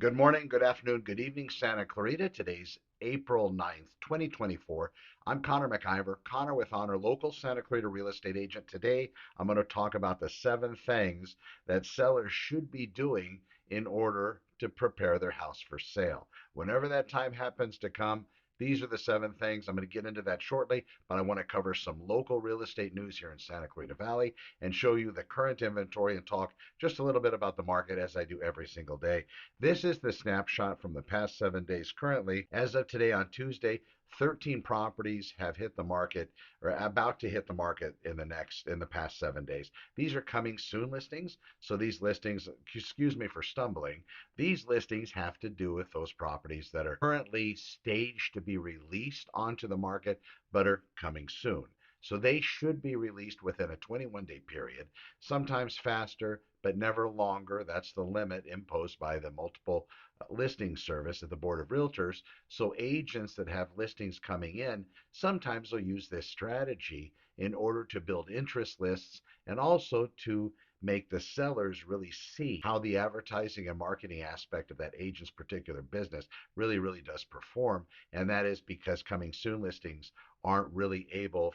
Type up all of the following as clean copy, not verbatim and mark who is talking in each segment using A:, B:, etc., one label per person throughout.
A: Good morning, good afternoon, good evening, Santa Clarita. Today's April 9th, 2024. I'm Connor MacIvor, Connor with Honor, local Santa Clarita real estate agent. Today, I'm going to talk about the 7 things that sellers should be doing in order to prepare their house for sale. Whenever that time happens to come, these are the 7 things. I'm going to get into that shortly, but I want to cover some local real estate news here in Santa Clarita Valley and show you the current inventory and talk just a little bit about the market as I do every single day. This is the snapshot from the past 7 days. Currently, as of today on Tuesday, 13 properties have hit the market or about to hit the market in the past 7 days. These are coming soon listings. So these listings, excuse me for stumbling, these listings have to do with those properties that are currently staged to be released onto the market but are coming soon. So they should be released within a 21-day period, sometimes faster, but never longer. That's the limit imposed by the multiple listing service at the Board of Realtors. So agents that have listings coming in sometimes will use this strategy in order to build interest lists and also to make the sellers really see how the advertising and marketing aspect of that agent's particular business really does perform. And that is because coming soon listings aren't really able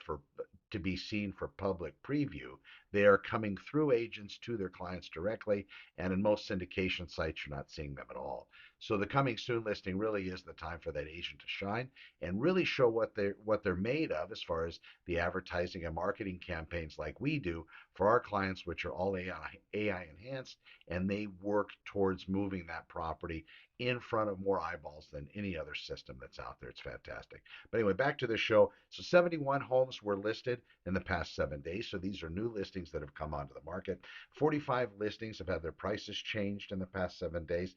A: to be seen for public preview. They are coming through agents to their clients directly, and in most syndication sites, you're not seeing them at all. So the coming soon listing really is the time for that agent to shine and really show what they're made of as far as the advertising and marketing campaigns like we do for our clients, which are all AI enhanced, and they work towards moving that property in front of more eyeballs than any other system that's out there. It's fantastic. But anyway, back to the show. So 71 homes were listed in the past 7 days. So these are new listings that have come onto the market. 45 listings have had their prices changed in the past 7 days.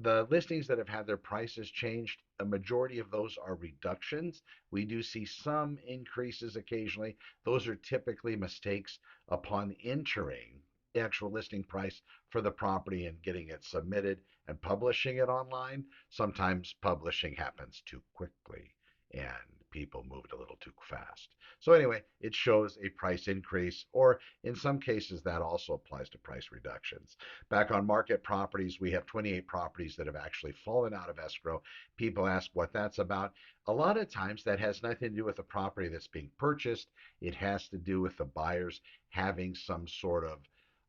A: The listings that have had their prices changed, a majority of those are reductions. We do see some increases occasionally. Those are typically mistakes upon entering the actual listing price for the property and getting it submitted and publishing it online. Sometimes publishing happens too quickly and people moved a little too fast. So anyway, it shows a price increase, or in some cases that also applies to price reductions. Back on market properties, we have 28 properties that have actually fallen out of escrow. People ask what that's about. A lot of times that has nothing to do with the property that's being purchased. It has to do with the buyers having some sort of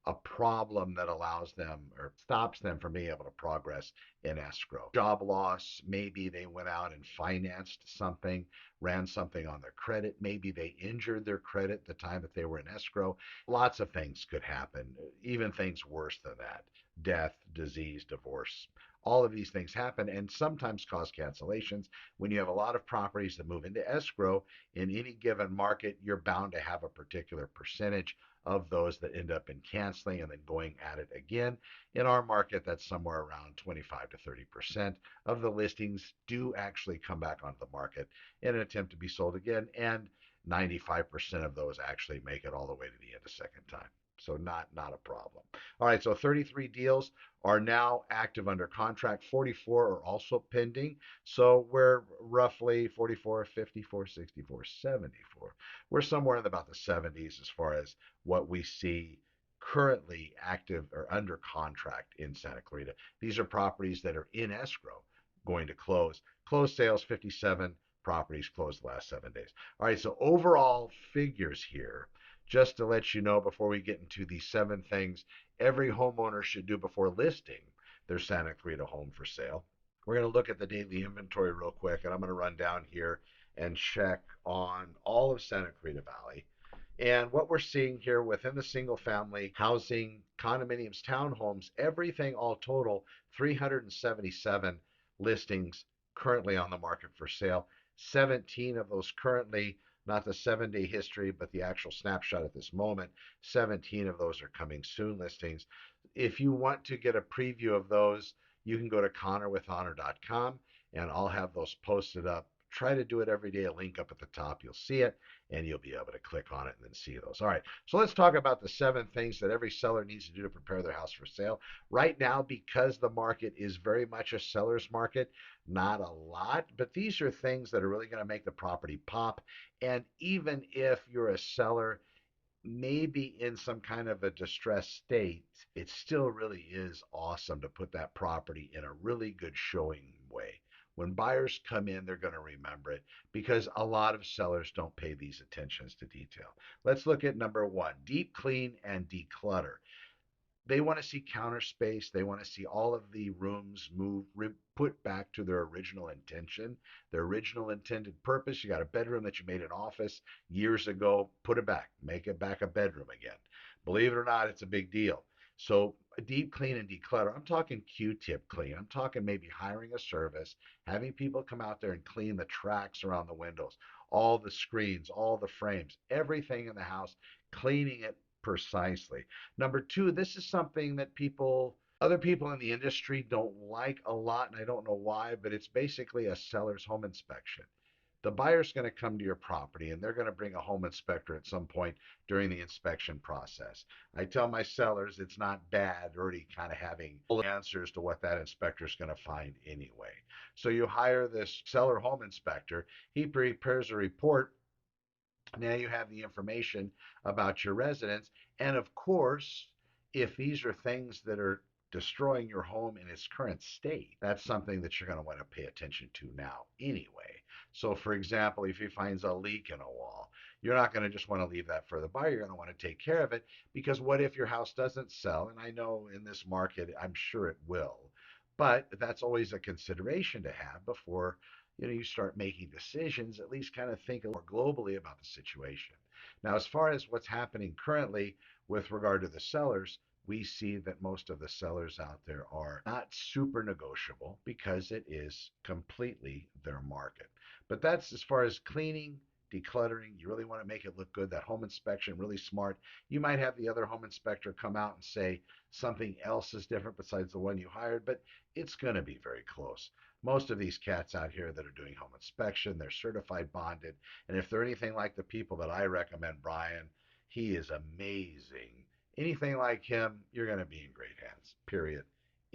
A: a problem that allows them or stops them from being able to progress in escrow. Job loss, maybe they went out and financed something, ran something on their credit, maybe they injured their credit the time that they were in escrow. Lots of things could happen, even things worse than that: death, disease, divorce. All of these things happen and sometimes cause cancellations. When you have a lot of properties that move into escrow in any given market, you're bound to have a particular percentage of those that end up in canceling and then going at it again. In our market, that's somewhere around 25 to 30% of the listings do actually come back onto the market in an attempt to be sold again, and 95% of those actually make it all the way to the end a second time. So not a problem. All right, so 33 deals are now active under contract. 44 are also pending. So we're roughly 44, 54, 64, 74. We're somewhere in about the 70s as far as what we see currently active or under contract in Santa Clarita. These are properties that are in escrow going to close. Closed sales, 57 properties closed the last 7 days. All right, so overall figures here, just to let you know before we get into the 7 things every homeowner should do before listing their Santa Clarita home for sale. We're going to look at the daily inventory real quick, and I'm going to run down here and check on all of Santa Clarita Valley. And what we're seeing here within the single family housing, condominiums, townhomes, everything all total, 377 listings currently on the market for sale. 17 of those currently, not the 7 day history, but the actual snapshot at this moment, 17 of those are coming soon listings. If you want to get a preview of those, you can go to connorwithhonor.com and I'll have those posted up. Try to do it every day. A link up at the top, you'll see it, and you'll be able to click on it and then see those. All right, so let's talk about the 7 things that every seller needs to do to prepare their house for sale. Right now, because the market is very much a seller's market, not a lot, but these are things that are really going to make the property pop. And even if you're a seller, maybe in some kind of a distressed state, it still really is awesome to put that property in a really good showing way. When buyers come in, they're going to remember it because a lot of sellers don't pay these attentions to detail. Let's look at number one, deep clean and declutter. They want to see counter space. They want to see all of the rooms put back to their original intention, their original intended purpose. You got a bedroom that you made an office years ago, put it back, make it back a bedroom again. Believe it or not, it's a big deal. So, a deep clean and declutter. I'm talking Q-tip clean. I'm talking maybe hiring a service, having people come out there and clean the tracks around the windows, all the screens, all the frames, everything in the house, cleaning it precisely. Number two, this is something that other people in the industry don't like a lot, and I don't know why, but it's basically a seller's home inspection. The buyer's going to come to your property and they're going to bring a home inspector at some point during the inspection process. I tell my sellers it's not bad already kind of having full answers to what that inspector is going to find anyway. So you hire this seller home inspector, he prepares a report. Now you have the information about your residence. And of course, if these are things that are destroying your home in its current state, that's something that you're going to want to pay attention to now anyway. So, for example, if he finds a leak in a wall, you're not going to just want to leave that for the buyer. You're going to want to take care of it because what if your house doesn't sell? And I know in this market, I'm sure it will. But that's always a consideration to have before you start making decisions, at least kind of think more globally about the situation. Now, as far as what's happening currently with regard to the sellers, we see that most of the sellers out there are not super negotiable because it is completely their market. But that's as far as cleaning, decluttering. You really want to make it look good. That home inspection, really smart. You might have the other home inspector come out and say something else is different besides the one you hired, but it's going to be very close. Most of these cats out here that are doing home inspection, they're certified bonded. And if they're anything like the people that I recommend, Brian, he is amazing. Anything like him, you're going to be in great hands. Period.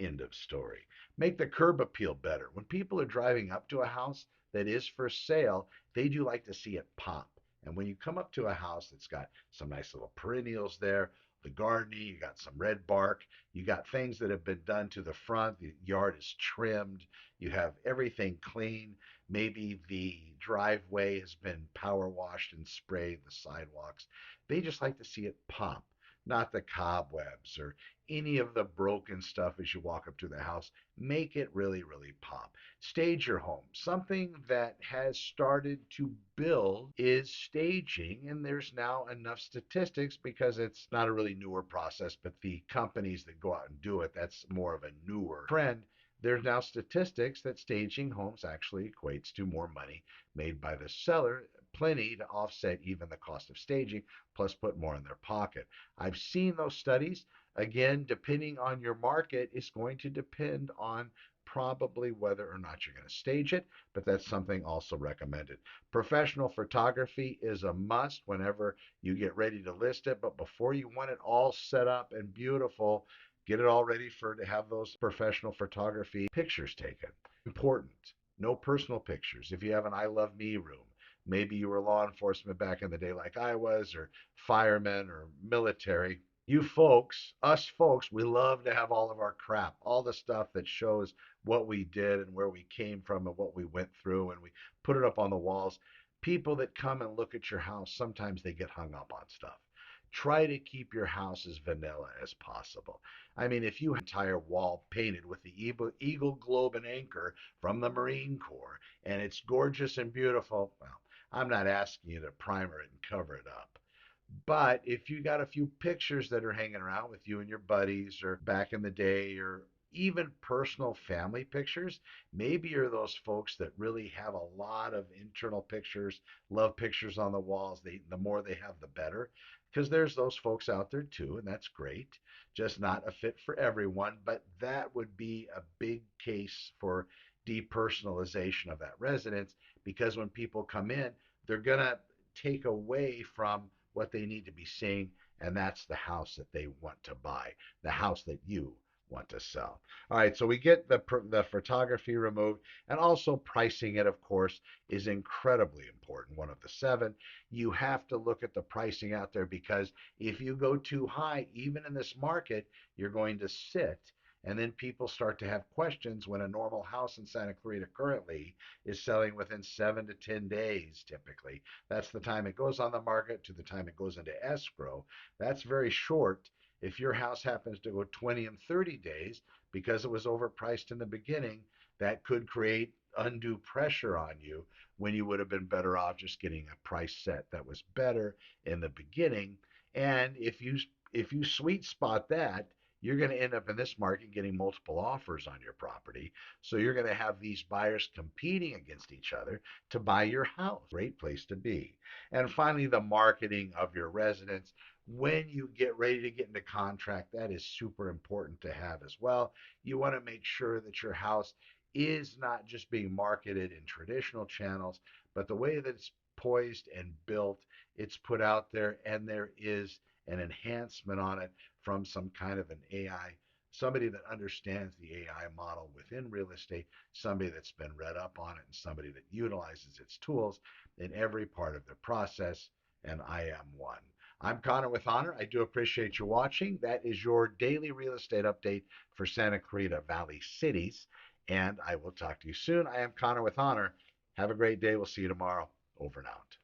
A: End of story. Make the curb appeal better. When people are driving up to a house that is for sale, they do like to see it pop. And when you come up to a house that's got some nice little perennials there, the gardening, you got some red bark, you got things that have been done to the front, the yard is trimmed, you have everything clean. Maybe the driveway has been power washed and sprayed, the sidewalks. They just like to see it pop, not the cobwebs or any of the broken stuff as you walk up to the house. Make it really, really pop. Stage your home. Something that has started to build is staging, and there's now enough statistics because it's not a really newer process, but the companies that go out and do it, that's more of a newer trend. There's now statistics that staging homes actually equates to more money made by the seller, plenty to offset even the cost of staging, plus put more in their pocket. I've seen those studies. Again, depending on your market, it's going to depend on probably whether or not you're going to stage it, but that's something also recommended. Professional photography is a must whenever you get ready to list it, but before you want it all set up and beautiful, get it all ready for to have those professional photography pictures taken. Important. No personal pictures. If you have an I love me room, maybe you were law enforcement back in the day like I was, or firemen or military. You folks, us folks, we love to have all of our crap, all the stuff that shows what we did and where we came from and what we went through, and we put it up on the walls. People that come and look at your house, sometimes they get hung up on stuff. Try to keep your house as vanilla as possible. I mean, if you have an entire wall painted with the eagle globe and anchor from the Marine Corps and it's gorgeous and beautiful, well, I'm not asking you to primer it and cover it up. But if you got a few pictures that are hanging around with you and your buddies or back in the day or even personal family pictures, maybe you're those folks that really have a lot of internal pictures, love pictures on the walls. The more they have, the better. Because there's those folks out there too, and that's great. Just not a fit for everyone, but that would be a big case for depersonalization of that residence because when people come in, they're going to take away from what they need to be seeing, and that's the house that they want to buy, the house that you want to sell. All right, so we get the photography removed, and also pricing it, of course, is incredibly important. One of the seven, you have to look at the pricing out there, because if you go too high, even in this market, you're going to sit. And then people start to have questions when a normal house in Santa Clarita currently is selling within 7 to 10 days, typically. That's the time it goes on the market to the time it goes into escrow. That's very short. If your house happens to go 20 and 30 days because it was overpriced in the beginning, that could create undue pressure on you when you would have been better off just getting a price set that was better in the beginning. And if you sweet spot that, you're going to end up in this market getting multiple offers on your property. So you're going to have these buyers competing against each other to buy your house. Great place to be. And finally, the marketing of your residence. When you get ready to get into contract, that is super important to have as well. You want to make sure that your house is not just being marketed in traditional channels, but the way that it's poised and built, it's put out there, and there is an enhancement on it from some kind of an AI, somebody that understands the AI model within real estate, somebody that's been read up on it, and somebody that utilizes its tools in every part of the process. And I am one. I'm Connor with Honor. I do appreciate you watching. That is your daily real estate update for Santa Clarita Valley cities. And I will talk to you soon. I am Connor with Honor. Have a great day. We'll see you tomorrow. Over and out.